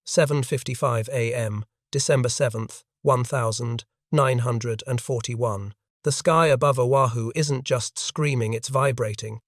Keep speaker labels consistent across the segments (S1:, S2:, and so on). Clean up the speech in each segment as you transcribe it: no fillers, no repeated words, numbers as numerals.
S1: 7:55 a.m., December 7th, 1941. The sky above Oahu isn't just screaming, it's vibrating.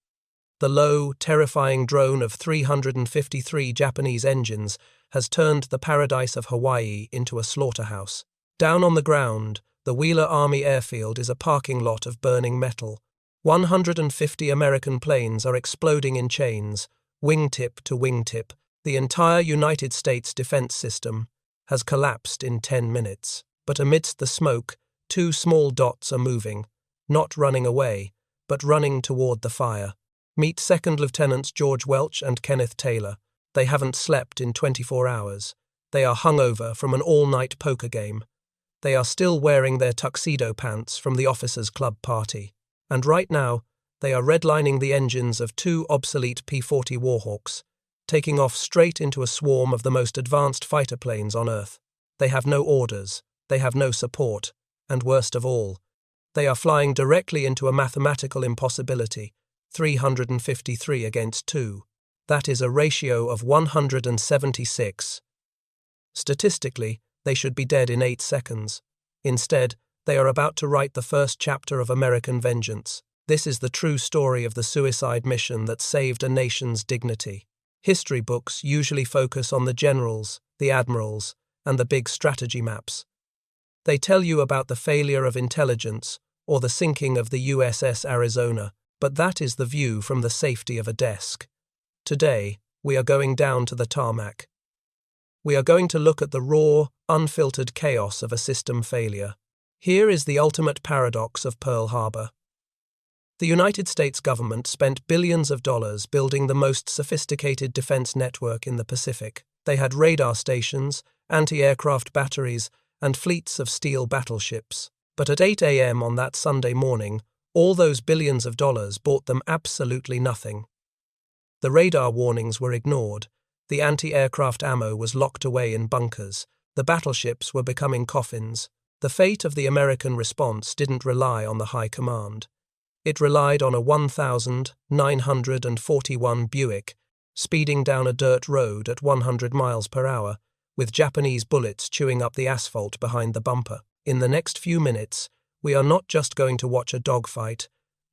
S1: The low, terrifying drone of 353 Japanese engines has turned the paradise of Hawaii into a slaughterhouse. Down on the ground, the Wheeler Army Airfield is a parking lot of burning metal. 150 American planes are exploding in chains, wingtip to wingtip. The entire United States defense system has collapsed in 10 minutes. But amidst the smoke, two small dots are moving, not running away, but running toward the fire. Meet Second Lieutenants George Welch and Kenneth Taylor. They haven't slept in 24 hours. They are hungover from an all-night poker game. They are still wearing their tuxedo pants from the officers' club party. And right now, they are redlining the engines of two obsolete P-40 Warhawks, taking off straight into a swarm of the most advanced fighter planes on Earth. They have no orders, they have no support, and worst of all, they are flying directly into a mathematical impossibility, 353 against 2. That is a ratio of 176. Statistically, they should be dead in 8 seconds. Instead, they are about to write the first chapter of American vengeance. This is the true story of the suicide mission that saved a nation's dignity. History books usually focus on the generals, the admirals, and the big strategy maps. They tell you about the failure of intelligence or the sinking of the USS Arizona, but that is the view from the safety of a desk. Today, we are going down to the tarmac. We are going to look at the raw, unfiltered chaos of a system failure. Here is the ultimate paradox of Pearl Harbor. The United States government spent billions of dollars building the most sophisticated defense network in the Pacific. They had radar stations, anti-aircraft batteries, and fleets of steel battleships. But at 8 a.m. on that Sunday morning, all those billions of dollars bought them absolutely nothing. The radar warnings were ignored. The anti-aircraft ammo was locked away in bunkers. The battleships were becoming coffins. The fate of the American response didn't rely on the high command. It relied on a 1,941 Buick, speeding down a dirt road at 100 miles per hour, with Japanese bullets chewing up the asphalt behind the bumper. In the next few minutes, we are not just going to watch a dogfight.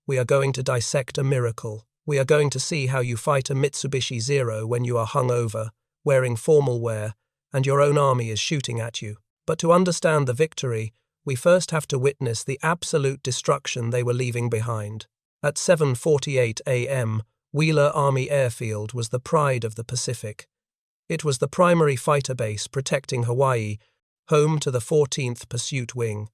S1: We are going to dissect a miracle. We are going to see how you fight a Mitsubishi Zero when you are hungover, wearing formal wear, and your own army is shooting at you. But to understand the victory, we first have to witness the absolute destruction they were leaving behind. At 7:48 a.m., Wheeler Army Airfield was the pride of the Pacific. It was the primary fighter base protecting Hawaii, home to the 14th Pursuit Wing.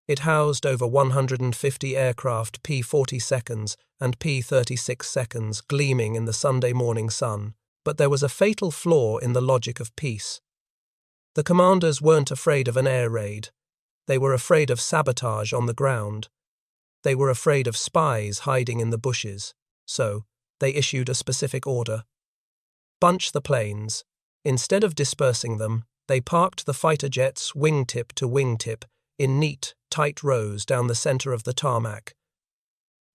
S1: It housed over 150 aircraft P-42s and P-36s gleaming in the Sunday morning sun. But there was a fatal flaw in the logic of peace. The commanders weren't afraid of an air raid. They were afraid of sabotage on the ground. They were afraid of spies hiding in the bushes. So, they issued a specific order. Bunch the planes. Instead of dispersing them, they parked the fighter jets wingtip to wingtip in neat, tight rows down the center of the tarmac.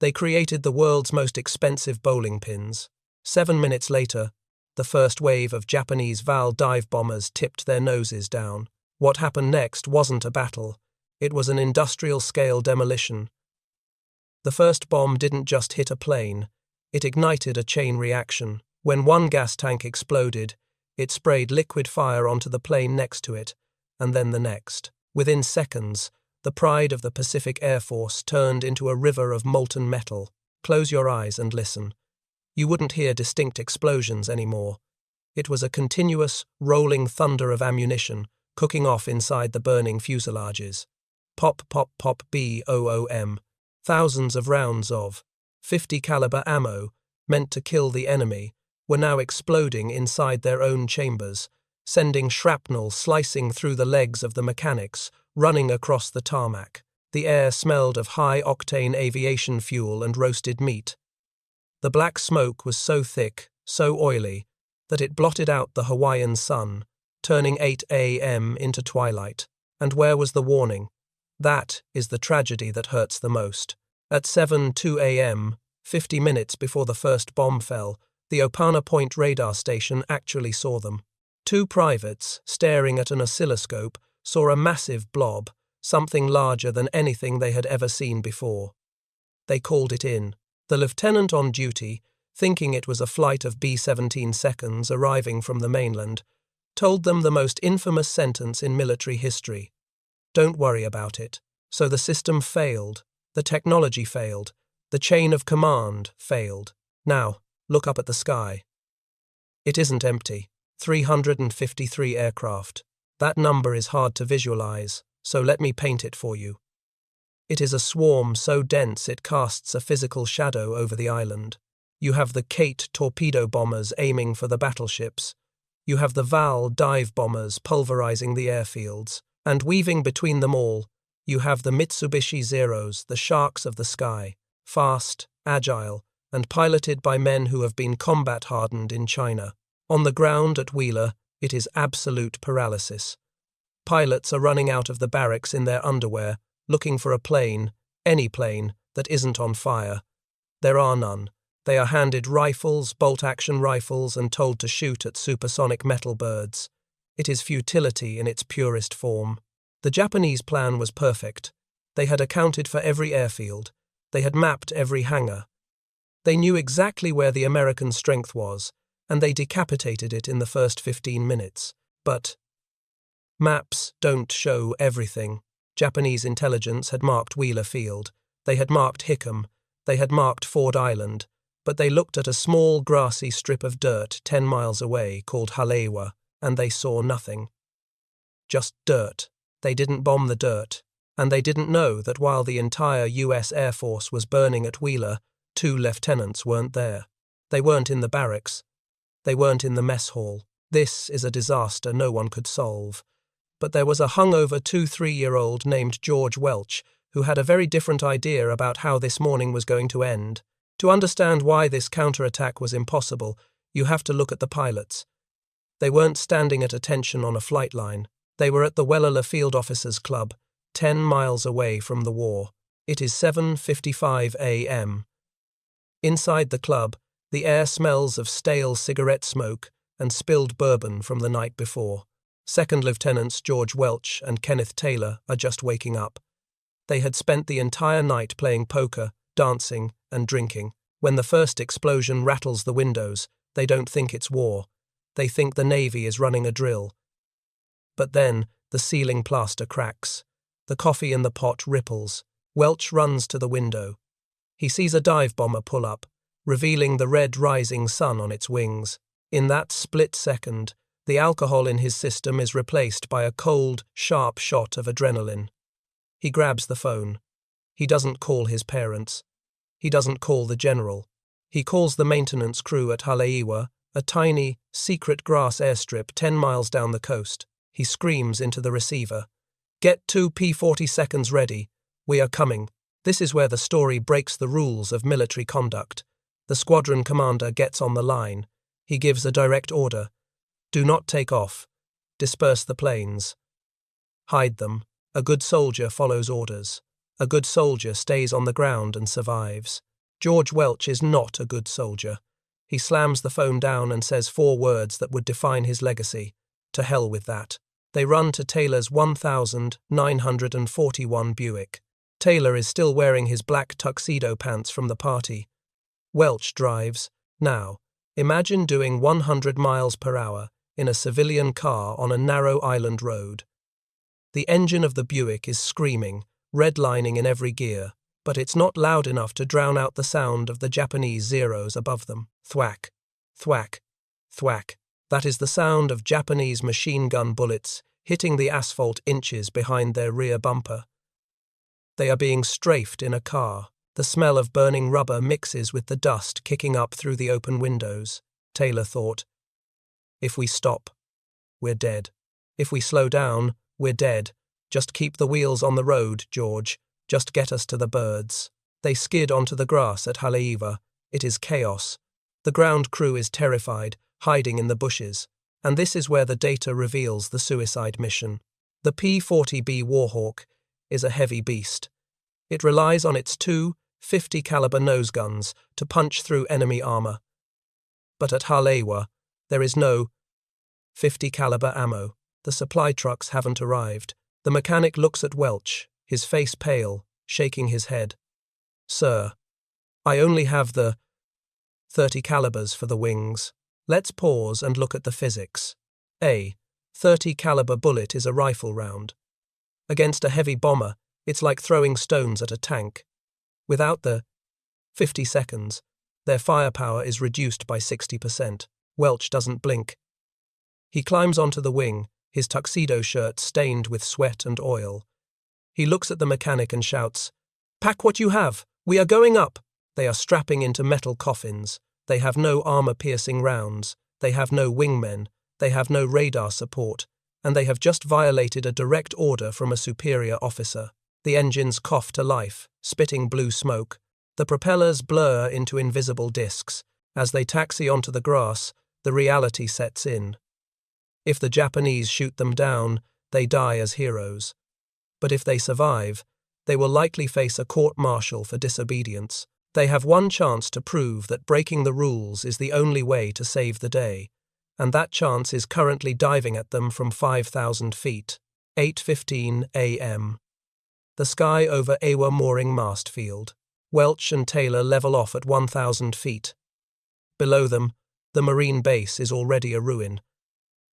S1: They created the world's most expensive bowling pins. 7 minutes later, the first wave of Japanese Val dive bombers tipped their noses down. What happened next wasn't a battle. It was an industrial-scale demolition. The first bomb didn't just hit a plane. It ignited a chain reaction. When one gas tank exploded, it sprayed liquid fire onto the plane next to it, and then the next. Within seconds, the pride of the Pacific Air Force turned into a river of molten metal. Close your eyes and listen. You wouldn't hear distinct explosions anymore. It was a continuous, rolling thunder of ammunition, cooking off inside the burning fuselages. Pop, pop, pop, BOOM. Thousands of rounds of .50 caliber ammo, meant to kill the enemy, were now exploding inside their own chambers, sending shrapnel slicing through the legs of the mechanics, running across the tarmac. The air smelled of high-octane aviation fuel and roasted meat. The black smoke was so thick, so oily, that it blotted out the Hawaiian sun, turning 8 a.m. into twilight. And where was the warning? That is the tragedy that hurts the most. At 7:02 a.m., 50 minutes before the first bomb fell, the Opana Point radar station actually saw them. Two privates, staring at an oscilloscope, saw a massive blob, something larger than anything they had ever seen before. They called it in. The lieutenant on duty, thinking it was a flight of B-17 seconds arriving from the mainland, told them the most infamous sentence in military history. Don't worry about it. So the system failed, the technology failed, the chain of command failed. Now, look up at the sky. It isn't empty. 353 aircraft. That number is hard to visualize, so let me paint it for you. It is a swarm so dense it casts a physical shadow over the island. You have the Kate torpedo bombers aiming for the battleships. You have the Val dive bombers pulverizing the airfields. And weaving between them all, you have the Mitsubishi Zeros, the sharks of the sky, fast, agile, and piloted by men who have been combat-hardened in China. On the ground at Wheeler, it is absolute paralysis. Pilots are running out of the barracks in their underwear, looking for a plane, any plane, that isn't on fire. There are none. They are handed rifles, bolt-action rifles, and told to shoot at supersonic metal birds. It is futility in its purest form. The Japanese plan was perfect. They had accounted for every airfield. They had mapped every hangar. They knew exactly where the American strength was, and they decapitated it in the first 15 minutes. But maps don't show everything. Japanese intelligence had marked Wheeler Field. They had marked Hickam. They had marked Ford Island. But they looked at a small grassy strip of dirt 10 miles away called Haleiwa, and they saw nothing. Just dirt. They didn't bomb the dirt. And they didn't know that while the entire US Air Force was burning at Wheeler, 2 lieutenants weren't there. They weren't in the barracks. They weren't in the mess hall. This is a disaster no one could solve. But there was a hungover 2-3-year-old named George Welch who had a very different idea about how this morning was going to end. To understand why this counterattack was impossible, you have to look at the pilots. They weren't standing at attention on a flight line. They were at the Wellala Field Officers Club, 10 miles away from the war. It is 7:55 a.m. Inside the club, the air smells of stale cigarette smoke and spilled bourbon from the night before. Second Lieutenants George Welch and Kenneth Taylor are just waking up. They had spent the entire night playing poker, dancing, and drinking. When the first explosion rattles the windows, they don't think it's war. They think the Navy is running a drill. But then, the ceiling plaster cracks. The coffee in the pot ripples. Welch runs to the window. He sees a dive bomber pull up, revealing the red rising sun on its wings. In that split second, the alcohol in his system is replaced by a cold, sharp shot of adrenaline. He grabs the phone. He doesn't call his parents. He doesn't call the general. He calls the maintenance crew at Haleiwa, a tiny, secret grass airstrip 10 miles down the coast. He screams into the receiver, "Get 2 P-40 ready. We are coming." This is where the story breaks the rules of military conduct. The squadron commander gets on the line. He gives a direct order. Do not take off. Disperse the planes. Hide them. A good soldier follows orders. A good soldier stays on the ground and survives. George Welch is not a good soldier. He slams the phone down and says 4 words that would define his legacy. To hell with that. They run to Taylor's 1941 Buick. Taylor is still wearing his black tuxedo pants from the party. Welch drives. Now, imagine doing 100 miles per hour in a civilian car on a narrow island road. The engine of the Buick is screaming, redlining in every gear, but it's not loud enough to drown out the sound of the Japanese Zeros above them. Thwack, thwack, thwack. That is the sound of Japanese machine gun bullets hitting the asphalt inches behind their rear bumper. They are being strafed in a car. The smell of burning rubber mixes with the dust kicking up through the open windows. Taylor thought, if we stop, we're dead. If we slow down, we're dead. Just keep the wheels on the road, George. Just get us to the birds. They skid onto the grass at Haleiwa. It is chaos. The ground crew is terrified, hiding in the bushes. And this is where the data reveals the suicide mission. The P-40B Warhawk is a heavy beast. It relies on its 2 50-caliber nose guns to punch through enemy armor. But at Haleiwa, there is no .50 caliber ammo. The supply trucks haven't arrived. The mechanic looks at Welch, his face pale, shaking his head. Sir, I only have the .30 calibers for the wings. Let's pause and look at the physics. A .30 caliber bullet is a rifle round. Against a heavy bomber, it's like throwing stones at a tank. Without the 50 seconds, their firepower is reduced by 60%. Welch doesn't blink. He climbs onto the wing, his tuxedo shirt stained with sweat and oil. He looks at the mechanic and shouts, "Pack what you have! We are going up!" They are strapping into metal coffins. They have no armor-piercing rounds. They have no wingmen. They have no radar support. And they have just violated a direct order from a superior officer. The engines cough to life, spitting blue smoke. The propellers blur into invisible discs. As they taxi onto the grass, the reality sets in. If the Japanese shoot them down, they die as heroes. But if they survive, they will likely face a court-martial for disobedience. They have one chance to prove that breaking the rules is the only way to save the day, and that chance is currently diving at them from 5,000 feet, 8:15 a.m. The sky over Awa mooring mast field. Welch and Taylor level off at 1,000 feet. Below them, the marine base is already a ruin.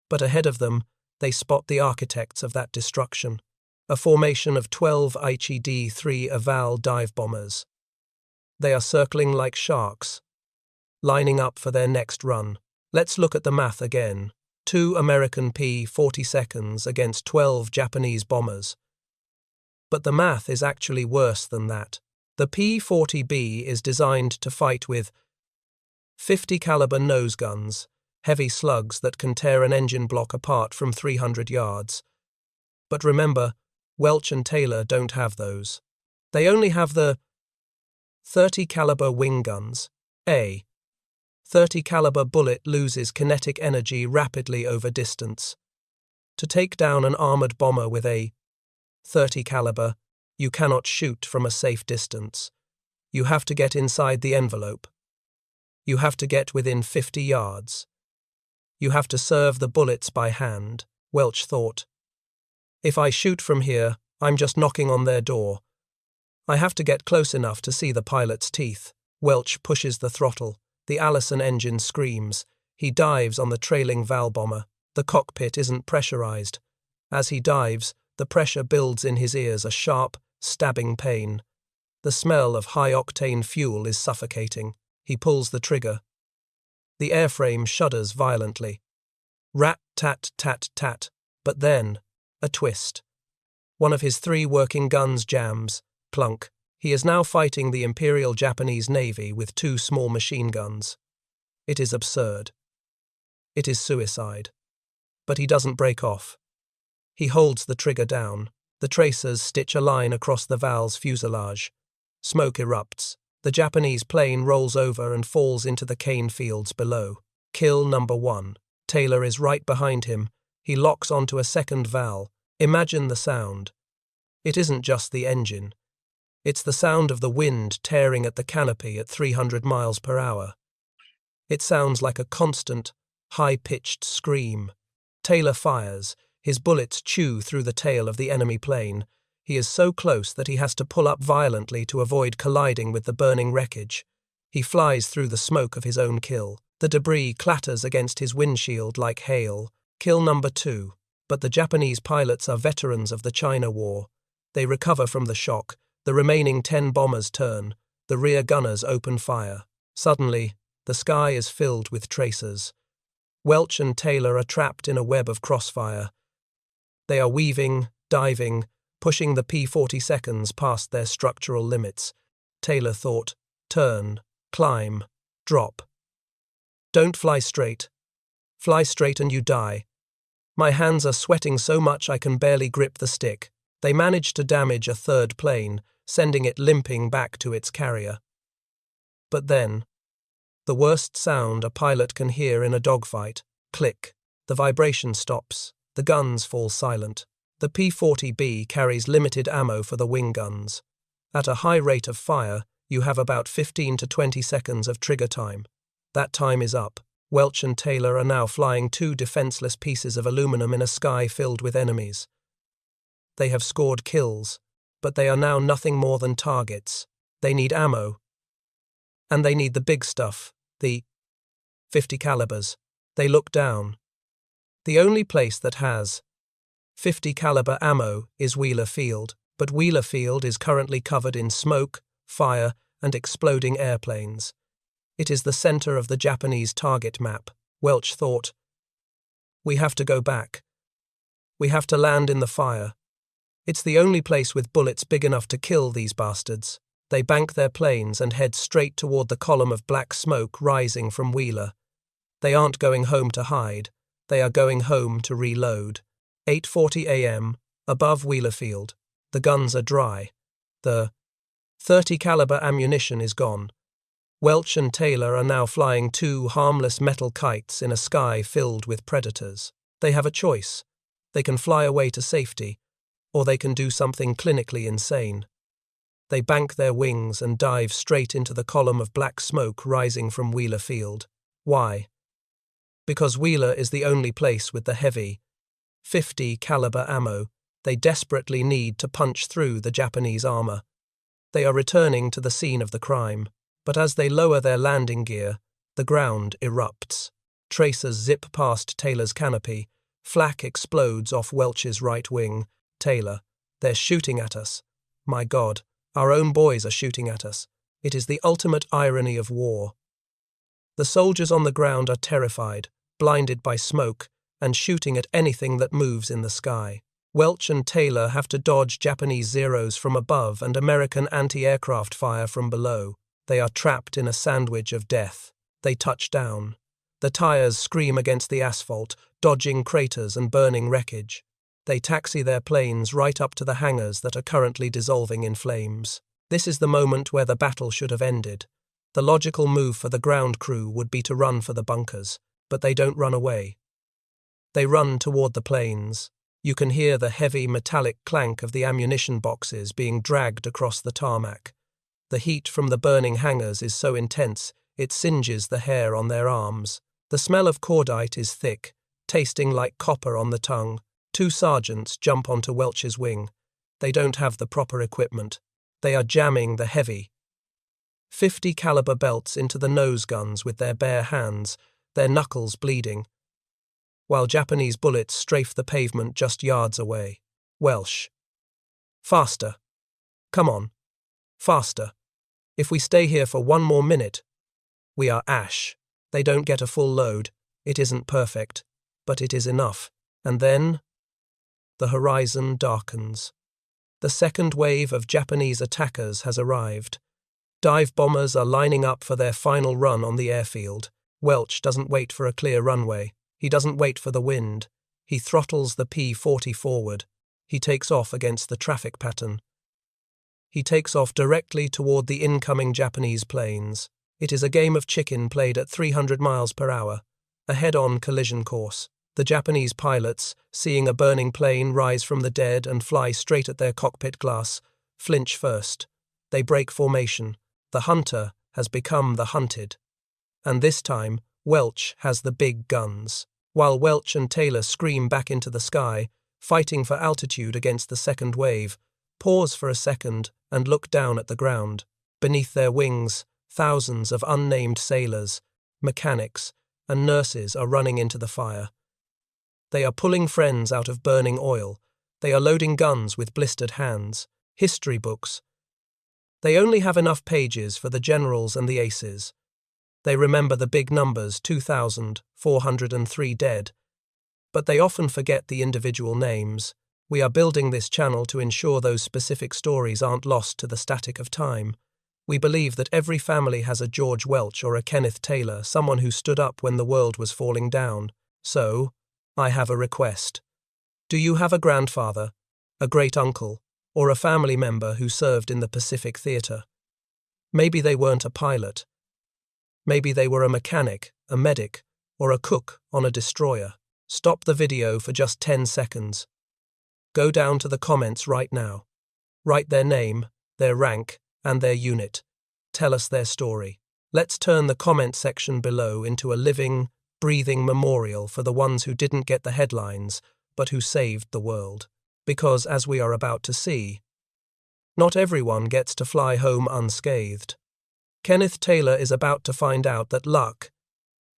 S1: But ahead of them, they spot the architects of that destruction, a formation of 12 Aichi D-3 Aval dive bombers. They are circling like sharks, lining up for their next run. Let's look at the math again. 2 American P-40 seconds against 12 Japanese bombers. But the math is actually worse than that. The P-40B is designed to fight with 50 caliber nose guns, heavy slugs that can tear an engine block apart from 300 yards. But remember, Welch and Taylor don't have those. They only have the 30 caliber wing guns. A 30 caliber bullet loses kinetic energy rapidly over distance. To take down an armored bomber with a 30 caliber, you cannot shoot from a safe distance. You have to get inside the envelope. You have to get within 50 yards. You have to serve the bullets by hand, Welch thought. If I shoot from here, I'm just knocking on their door. I have to get close enough to see the pilot's teeth. Welch pushes the throttle. The Allison engine screams. He dives on the trailing Val bomber. The cockpit isn't pressurized. As he dives, the pressure builds in his ears a sharp, stabbing pain. The smell of high-octane fuel is suffocating. He pulls the trigger. The airframe shudders violently. Rat-tat-tat-tat. But then, a twist. One of his 3 working guns jams. Plunk. He is now fighting the Imperial Japanese Navy with 2 small machine guns. It is absurd. It is suicide. But he doesn't break off. He holds the trigger down. The tracers stitch a line across the Val's fuselage. Smoke erupts. The Japanese plane rolls over and falls into the cane fields below. Kill number 1. Taylor is right behind him. He locks onto a second Val. Imagine the sound. It isn't just the engine. It's the sound of the wind tearing at the canopy at 300 miles per hour. It sounds like a constant, high-pitched scream. Taylor fires. His bullets chew through the tail of the enemy plane. He is so close that he has to pull up violently to avoid colliding with the burning wreckage. He flies through the smoke of his own kill. The debris clatters against his windshield like hail. Kill number 2. But the Japanese pilots are veterans of the China War. They recover from the shock. The remaining 10 bombers turn. The rear gunners open fire. Suddenly, the sky is filled with tracers. Welch and Taylor are trapped in a web of crossfire. They are weaving, diving, pushing the P-40 seconds past their structural limits. Taylor thought, turn, climb, drop. Don't fly straight. Fly straight and you die. My hands are sweating so much I can barely grip the stick. They manage to damage a 3rd plane, sending it limping back to its carrier. But then, the worst sound a pilot can hear in a dogfight, click. The vibration stops. The guns fall silent. The P-40B carries limited ammo for the wing guns. At a high rate of fire, you have about 15 to 20 seconds of trigger time. That time is up. Welch and Taylor are now flying two defenseless pieces of aluminum in a sky filled with enemies. They have scored kills, but they are now nothing more than targets. They need ammo. And they need the big stuff, the 50 calibers. They look down. The only place that has 50 caliber ammo is Wheeler Field, but Wheeler Field is currently covered in smoke, fire, and exploding airplanes. It is the center of the Japanese target map. Welch thought, "We have to go back. We have to land in the fire. It's the only place with bullets big enough to kill these bastards." They bank their planes and head straight toward the column of black smoke rising from Wheeler. They aren't going home to hide. They are going home to reload. 8:40 a.m., above Wheeler Field. The guns are dry. The 30 caliber ammunition is gone. Welch and Taylor are now flying two harmless metal kites in a sky filled with predators. They have a choice. They can fly away to safety, or they can do something clinically insane. They bank their wings and dive straight into the column of black smoke rising from Wheeler Field. Why? Because Wheeler is the only place with the heavy 50 caliber ammo they desperately need to punch through the Japanese armor. They are returning to the scene of the crime, but as they lower their landing gear, the ground erupts. Tracers zip past Taylor's canopy. Flak explodes off Welch's right wing. Taylor, they're shooting at us. My God, our own boys are shooting at us. It is the ultimate irony of war. The soldiers on the ground are terrified, blinded by smoke, and shooting at anything that moves in the sky. Welch and Taylor have to dodge Japanese Zeros from above and American anti-aircraft fire from below. They are trapped in a sandwich of death. They touch down. The tires scream against the asphalt, dodging craters and burning wreckage. They taxi their planes right up to the hangars that are currently dissolving in flames. This is the moment where the battle should have ended. The logical move for the ground crew would be to run for the bunkers, but they don't run away. They run toward the planes. You can hear the heavy metallic clank of the ammunition boxes being dragged across the tarmac. The heat from the burning hangars is so intense, it singes the hair on their arms. The smell of cordite is thick, tasting like copper on the tongue. Two sergeants jump onto Welch's wing. They don't have the proper equipment. They are jamming the heavy 50 caliber belts into the nose guns with their bare hands, their knuckles bleeding, while Japanese bullets strafe the pavement just yards away. Welch. Faster. Come on. Faster. If we stay here for one more minute, we are ash. They don't get a full load. It isn't perfect, but it is enough. And then the horizon darkens. The second wave of Japanese attackers has arrived. Dive bombers are lining up for their final run on the airfield. Welch doesn't wait for a clear runway. He doesn't wait for the wind. He throttles the P-40 forward. He takes off against the traffic pattern. He takes off directly toward the incoming Japanese planes. It is a game of chicken played at 300 miles per hour, a head-on collision course. The Japanese pilots, seeing a burning plane rise from the dead and fly straight at their cockpit glass, flinch first. They break formation. The hunter has become the hunted. And this time, Welch has the big guns. While Welch and Taylor scream back into the sky, fighting for altitude against the second wave, pause for a second and look down at the ground. Beneath their wings, thousands of unnamed sailors, mechanics, and nurses are running into the fire. They are pulling friends out of burning oil. They are loading guns with blistered hands, history books. They only have enough pages for the generals and the aces. They remember the big numbers, 2,403 dead. But they often forget the individual names. We are building this channel to ensure those specific stories aren't lost to the static of time. We believe that every family has a George Welch or a Kenneth Taylor, someone who stood up when the world was falling down. So, I have a request. Do you have a grandfather, a great-uncle, or a family member who served in the Pacific Theater? Maybe they weren't a pilot. Maybe they were a mechanic, a medic, or a cook on a destroyer. Stop the video for just 10 seconds. Go down to the comments right now. Write their name, their rank, and their unit. Tell us their story. Let's turn the comment section below into a living, breathing memorial for the ones who didn't get the headlines, but who saved the world. Because, as we are about to see, not everyone gets to fly home unscathed. Kenneth Taylor is about to find out that luck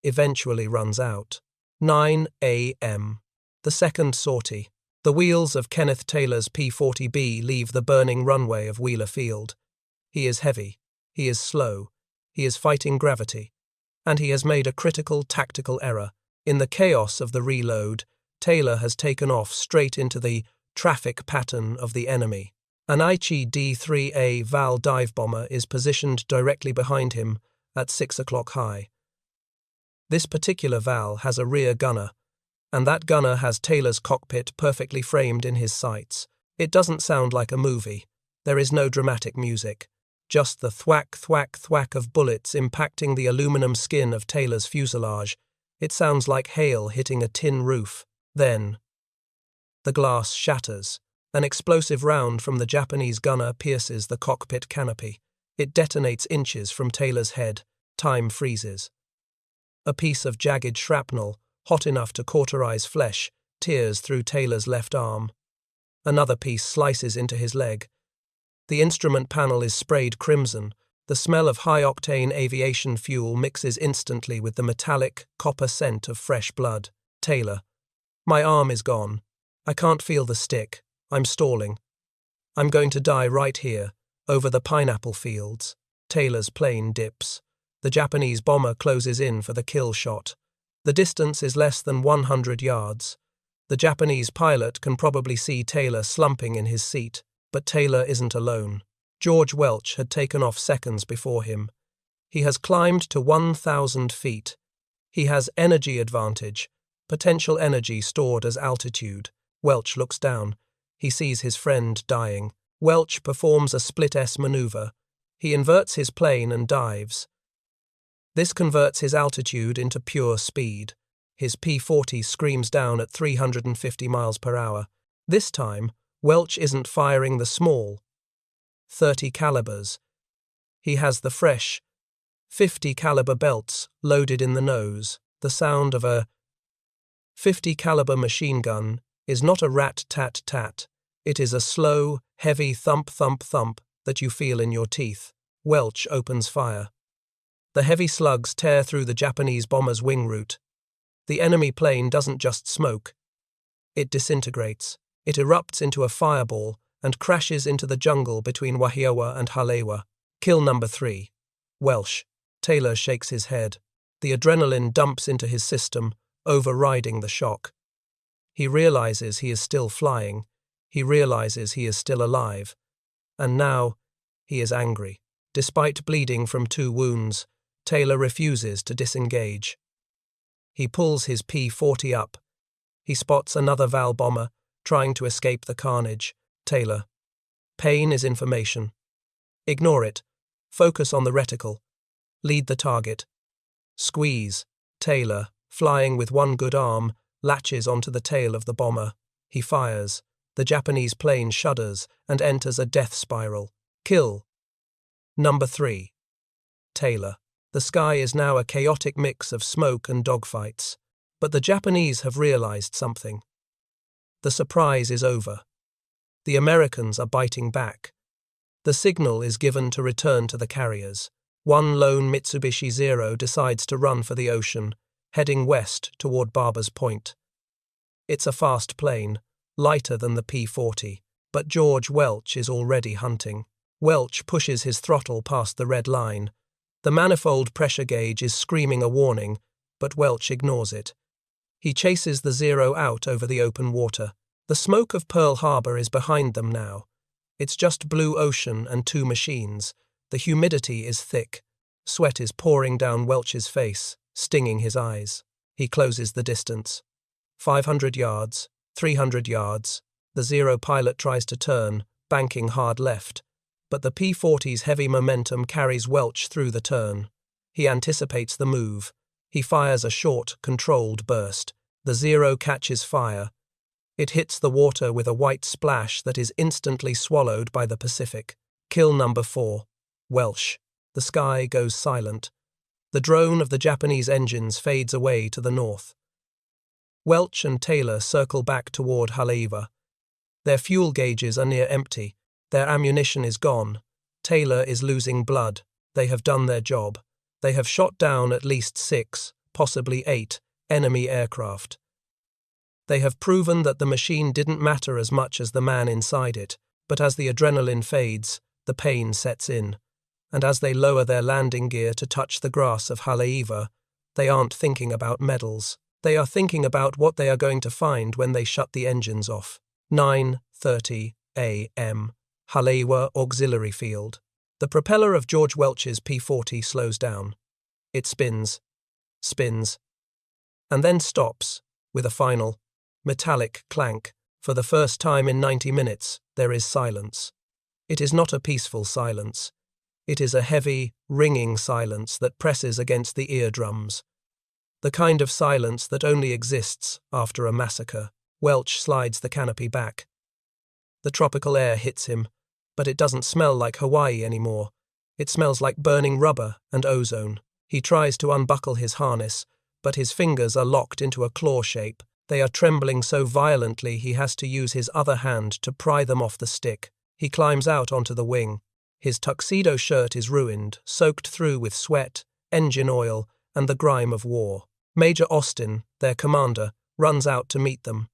S1: eventually runs out. 9 a.m. The second sortie. The wheels of Kenneth Taylor's P-40B leave the burning runway of Wheeler Field. He is heavy. He is slow. He is fighting gravity. And he has made a critical tactical error. In the chaos of the reload, Taylor has taken off straight into the traffic pattern of the enemy. An WWII D-3A Val dive bomber is positioned directly behind him at 6 o'clock high. This particular Val has a rear gunner, and that gunner has Taylor's cockpit perfectly framed in his sights. It doesn't sound like a movie. There is no dramatic music. Just the thwack, thwack, thwack of bullets impacting the aluminum skin of Taylor's fuselage. It sounds like hail hitting a tin roof. Then, the glass shatters. An explosive round from the Japanese gunner pierces the cockpit canopy. It detonates inches from Taylor's head. Time freezes. A piece of jagged shrapnel, hot enough to cauterize flesh, tears through Taylor's left arm. Another piece slices into his leg. The instrument panel is sprayed crimson. The smell of high-octane aviation fuel mixes instantly with the metallic, copper scent of fresh blood. Taylor. My arm is gone. I can't feel the stick. I'm stalling. I'm going to die right here, over the pineapple fields. Taylor's plane dips. The Japanese bomber closes in for the kill shot. The distance is less than 100 yards. The Japanese pilot can probably see Taylor slumping in his seat, but Taylor isn't alone. George Welch had taken off seconds before him. He has climbed to 1,000 feet. He has energy advantage, potential energy stored as altitude. Welch looks down. He sees his friend dying. Welch performs a split-S maneuver. He inverts his plane and dives. This converts his altitude into pure speed. His P-40 screams down at 350 miles per hour. This time, Welch isn't firing the small .30 calibers. He has the fresh .50 caliber belts loaded in the nose. The sound of a .50 caliber machine gun is not a rat-tat-tat. It is a slow, heavy thump-thump-thump that you feel in your teeth. Welch opens fire. The heavy slugs tear through the Japanese bomber's wing root. The enemy plane doesn't just smoke. It disintegrates. It erupts into a fireball and crashes into the jungle between Wahiowa and Halewa. Kill number 3. Welsh. Taylor shakes his head. The adrenaline dumps into his system, overriding the shock. He realizes he is still flying. He realizes he is still alive. And now, he is angry. Despite bleeding from 2 wounds, Taylor refuses to disengage. He pulls his P-40 up. He spots another Val bomber, trying to escape the carnage. Taylor. Pain is information. Ignore it. Focus on the reticle. Lead the target. Squeeze. Taylor, flying with one good arm, latches onto the tail of the bomber. He fires. The Japanese plane shudders and enters a death spiral. Kill. Number 3. Taylor. The sky is now a chaotic mix of smoke and dogfights. But the Japanese have realized something. The surprise is over. The Americans are biting back. The signal is given to return to the carriers. One lone Mitsubishi Zero decides to run for the ocean, heading west toward Barber's Point. It's a fast plane, lighter than the P-40, but George Welch is already hunting. Welch pushes his throttle past the red line. The manifold pressure gauge is screaming a warning, but Welch ignores it. He chases the Zero out over the open water. The smoke of Pearl Harbor is behind them now. It's just blue ocean and 2 machines. The humidity is thick. Sweat is pouring down Welch's face, stinging his eyes. He closes the distance. 500 yards, 300 yards. The Zero pilot tries to turn, banking hard left. But the P-40's heavy momentum carries Welch through the turn. He anticipates the move. He fires a short, controlled burst. The Zero catches fire. It hits the water with a white splash that is instantly swallowed by the Pacific. Kill number 4. Welsh. The sky goes silent. The drone of the Japanese engines fades away to the north. Welch and Taylor circle back toward Haleiwa. Their fuel gauges are near empty. Their ammunition is gone. Taylor is losing blood. They have done their job. They have shot down at least 6, possibly 8, enemy aircraft. They have proven that the machine didn't matter as much as the man inside it, but as the adrenaline fades, the pain sets in. And as they lower their landing gear to touch the grass of Haleiwa, they aren't thinking about medals. They are thinking about what they are going to find when they shut the engines off. 9:30 a.m. Haleiwa Auxiliary Field. The propeller of George Welch's P-40 slows down. It spins, and then stops, with a final, metallic clank. For the first time in 90 minutes, there is silence. It is not a peaceful silence. It is a heavy, ringing silence that presses against the eardrums. The kind of silence that only exists after a massacre. Welch slides the canopy back. The tropical air hits him, but it doesn't smell like Hawaii anymore. It smells like burning rubber and ozone. He tries to unbuckle his harness, but his fingers are locked into a claw shape. They are trembling so violently he has to use his other hand to pry them off the stick. He climbs out onto the wing. His tuxedo shirt is ruined, soaked through with sweat, engine oil, and the grime of war. Major Austin, their commander, runs out to meet them.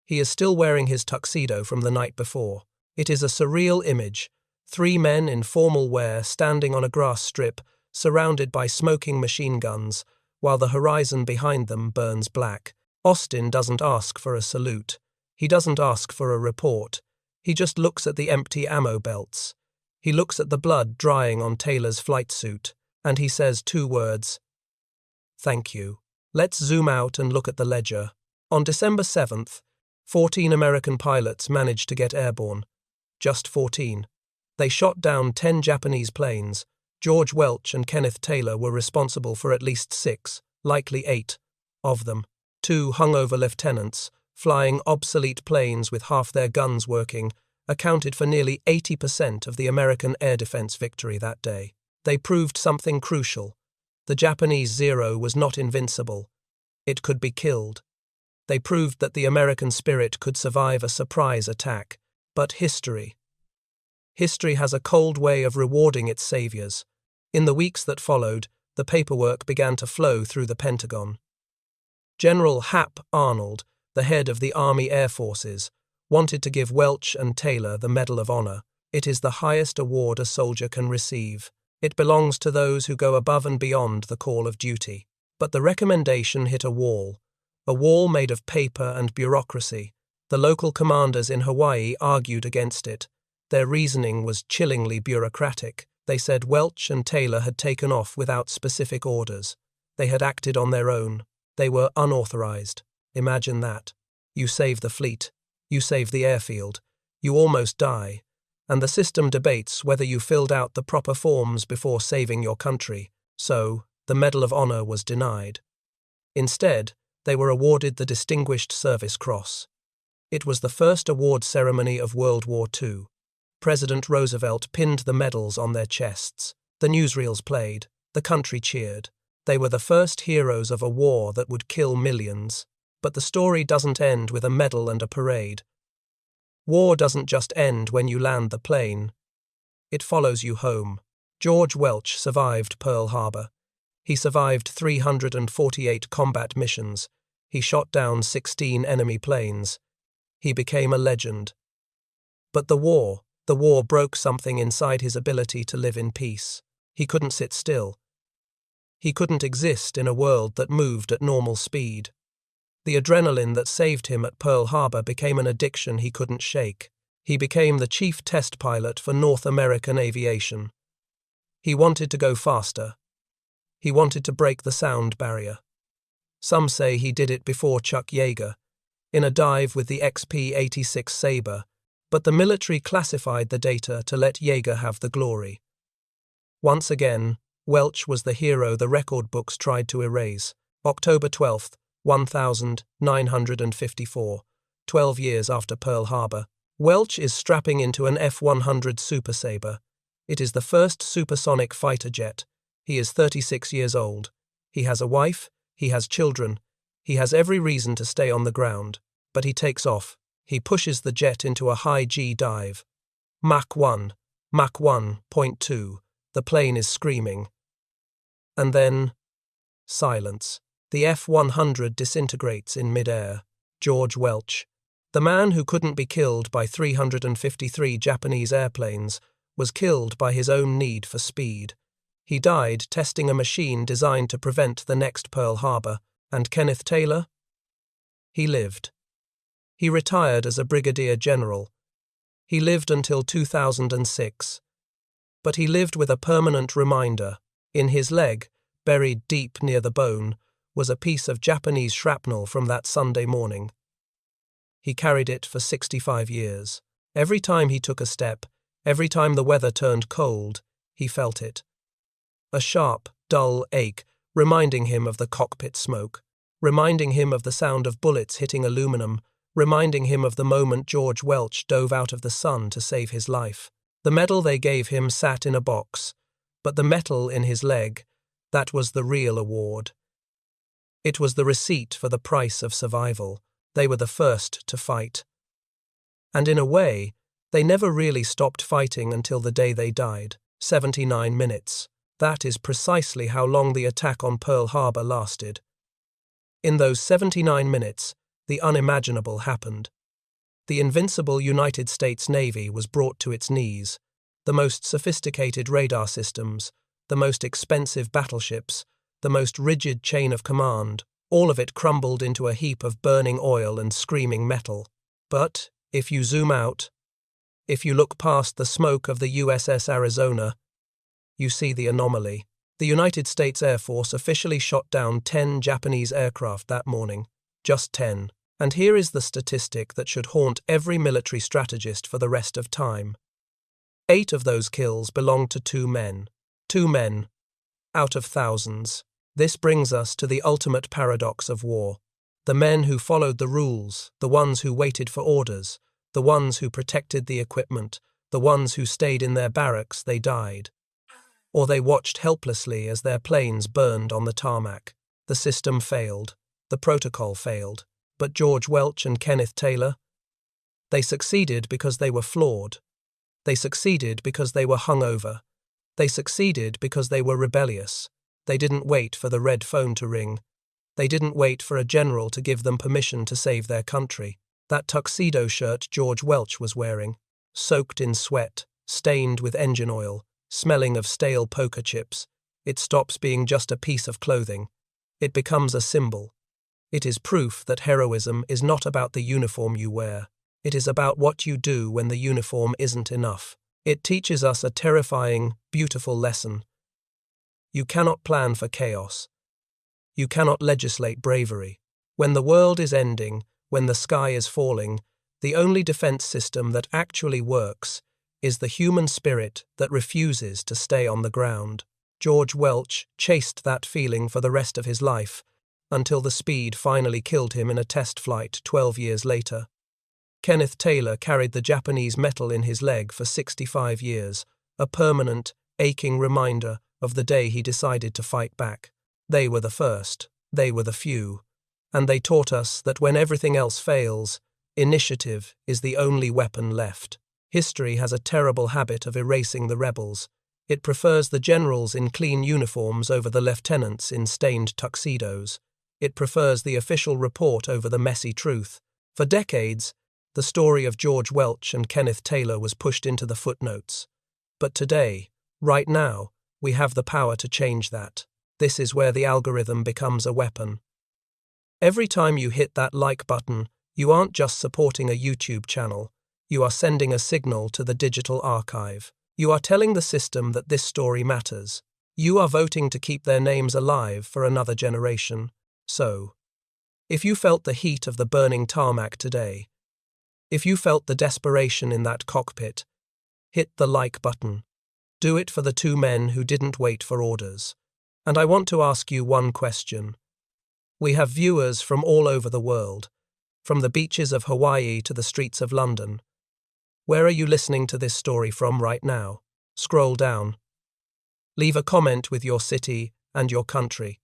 S1: He is still wearing his tuxedo from the night before. It is a surreal image. 3 men in formal wear standing on a grass strip, surrounded by smoking machine guns, while the horizon behind them burns black. Austin doesn't ask for a salute. He doesn't ask for a report. He just looks at the empty ammo belts. He looks at the blood drying on Taylor's flight suit, and he says 2 words. Thank you. Let's zoom out and look at the ledger. On December 7th, 14 American pilots managed to get airborne. Just 14. They shot down 10 Japanese planes. George Welch and Kenneth Taylor were responsible for at least 6, likely 8, of them. 2 hungover lieutenants, flying obsolete planes with half their guns working, accounted for nearly 80% of the American air defense victory that day. They proved something crucial. The Japanese Zero was not invincible. It could be killed. They proved that the American spirit could survive a surprise attack. But history has a cold way of rewarding its saviors. In the weeks that followed, the paperwork began to flow through the Pentagon. General Hap Arnold, the head of the Army Air Forces, wanted to give Welch and Taylor the Medal of Honor. It is the highest award a soldier can receive. It belongs to those who go above and beyond the call of duty. But the recommendation hit a wall made of paper and bureaucracy. The local commanders in Hawaii argued against it. Their reasoning was chillingly bureaucratic. They said Welch and Taylor had taken off without specific orders. They had acted on their own. They were unauthorized. Imagine that. You save the fleet. You save the airfield. You almost die. And the system debates whether you filled out the proper forms before saving your country. So, the Medal of Honor was denied. Instead, they were awarded the Distinguished Service Cross. It was the first award ceremony of World War II. President Roosevelt pinned the medals on their chests. The newsreels played. The country cheered. They were the first heroes of a war that would kill millions. But the story doesn't end with a medal and a parade. War doesn't just end when you land the plane. It follows you home. George Welch survived Pearl Harbor. He survived 348 combat missions. He shot down 16 enemy planes. He became a legend. But the war broke something inside his ability to live in peace. He couldn't sit still. He couldn't exist in a world that moved at normal speed. The adrenaline that saved him at Pearl Harbor became an addiction he couldn't shake. He became the chief test pilot for North American aviation. He wanted to go faster. He wanted to break the sound barrier. Some say he did it before Chuck Yeager, in a dive with the XP-86 Sabre, but the military classified the data to let Yeager have the glory. Once again, Welch was the hero the record books tried to erase. October 12, 1954, 12 years after Pearl Harbor. Welch is strapping into an F-100 Super Sabre. It is the first supersonic fighter jet. He is 36 years old. He has a wife, he has children, he has every reason to stay on the ground, but he takes off. He pushes the jet into a high G dive. Mach 1, Mach 1.2, the plane is screaming. And then, silence. The F-100 disintegrates in mid-air. George Welch, the man who couldn't be killed by 353 Japanese airplanes, was killed by his own need for speed. He died testing a machine designed to prevent the next Pearl Harbor. And Kenneth Taylor? He lived. He retired as a brigadier general. He lived until 2006. But he lived with a permanent reminder. In his leg, buried deep near the bone, was a piece of Japanese shrapnel from that Sunday morning. He carried it for 65 years. Every time he took a step, every time the weather turned cold, he felt it. A sharp, dull ache, reminding him of the cockpit smoke, reminding him of the sound of bullets hitting aluminum, reminding him of the moment George Welch dove out of the sun to save his life. The medal they gave him sat in a box, but the metal in his leg, that was the real award. It was the receipt for the price of survival. They were the first to fight. And in a way, they never really stopped fighting until the day they died. 79 minutes. That is precisely how long the attack on Pearl Harbor lasted. In those 79 minutes, the unimaginable happened. The invincible United States Navy was brought to its knees. The most sophisticated radar systems, the most expensive battleships, the most rigid chain of command, all of it crumbled into a heap of burning oil and screaming metal. But, if you zoom out, if you look past the smoke of the USS Arizona, you see the anomaly. The United States Air Force officially shot down 10 Japanese aircraft that morning. Just 10. And here is the statistic that should haunt every military strategist for the rest of time. 8 of those kills belonged to 2 men. 2 men, out of thousands. This brings us to the ultimate paradox of war. The men who followed the rules, the ones who waited for orders, the ones who protected the equipment, the ones who stayed in their barracks, they died. Or they watched helplessly as their planes burned on the tarmac. The system failed. The protocol failed. But George Welch and Kenneth Taylor? They succeeded because they were flawed. They succeeded because they were hungover. They succeeded because they were rebellious. They didn't wait for the red phone to ring. They didn't wait for a general to give them permission to save their country. That tuxedo shirt George Welch was wearing, soaked in sweat, stained with engine oil, smelling of stale poker chips, it stops being just a piece of clothing. It becomes a symbol. It is proof that heroism is not about the uniform you wear. It is about what you do when the uniform isn't enough. It teaches us a terrifying, beautiful lesson. You cannot plan for chaos. You cannot legislate bravery. When the world is ending, when the sky is falling, the only defense system that actually works is the human spirit that refuses to stay on the ground. George Welch chased that feeling for the rest of his life, until the speed finally killed him in a test flight 12 years later. Kenneth Taylor carried the Japanese metal in his leg for 65 years, a permanent, aching reminder of the day he decided to fight back. They were the first, they were the few, and they taught us that when everything else fails, initiative is the only weapon left. History has a terrible habit of erasing the rebels. It prefers the generals in clean uniforms over the lieutenants in stained tuxedos. It prefers the official report over the messy truth. For decades, the story of George Welch and Kenneth Taylor was pushed into the footnotes. But today, right now, we have the power to change that. This is where the algorithm becomes a weapon. Every time you hit that like button, you aren't just supporting a YouTube channel. You are sending a signal to the digital archive. You are telling the system that this story matters. You are voting to keep their names alive for another generation. So, if you felt the heat of the burning tarmac today, if you felt the desperation in that cockpit, hit the like button. Do it for the 2 men who didn't wait for orders. And I want to ask you one question. We have viewers from all over the world, from the beaches of Hawaii to the streets of London. Where are you listening to this story from right now? Scroll down. Leave a comment with your city and your country.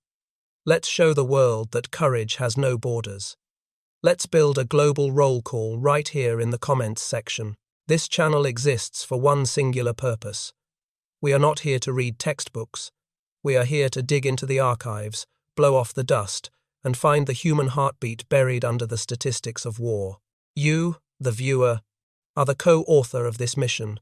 S1: Let's show the world that courage has no borders. Let's build a global roll call right here in the comments section. This channel exists for one singular purpose. We are not here to read textbooks. We are here to dig into the archives, blow off the dust, and find the human heartbeat buried under the statistics of war. You, the viewer, are the co-author of this mission.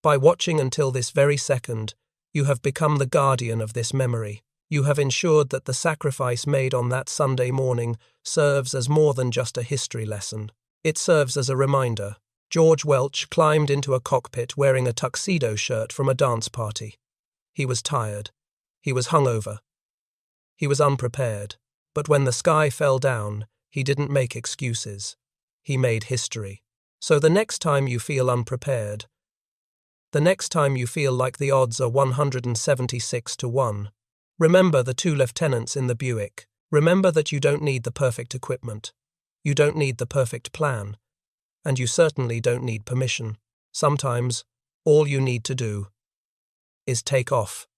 S1: By watching until this very second, you have become the guardian of this memory. You have ensured that the sacrifice made on that Sunday morning serves as more than just a history lesson. It serves as a reminder. George Welch climbed into a cockpit wearing a tuxedo shirt from a dance party. He was tired. He was hungover. He was unprepared. But when the sky fell down, he didn't make excuses. He made history. So the next time you feel unprepared, the next time you feel like the odds are 176 to 1, remember the two lieutenants in the Buick. Remember that you don't need the perfect equipment. You don't need the perfect plan. And you certainly don't need permission. Sometimes, all you need to do is take off.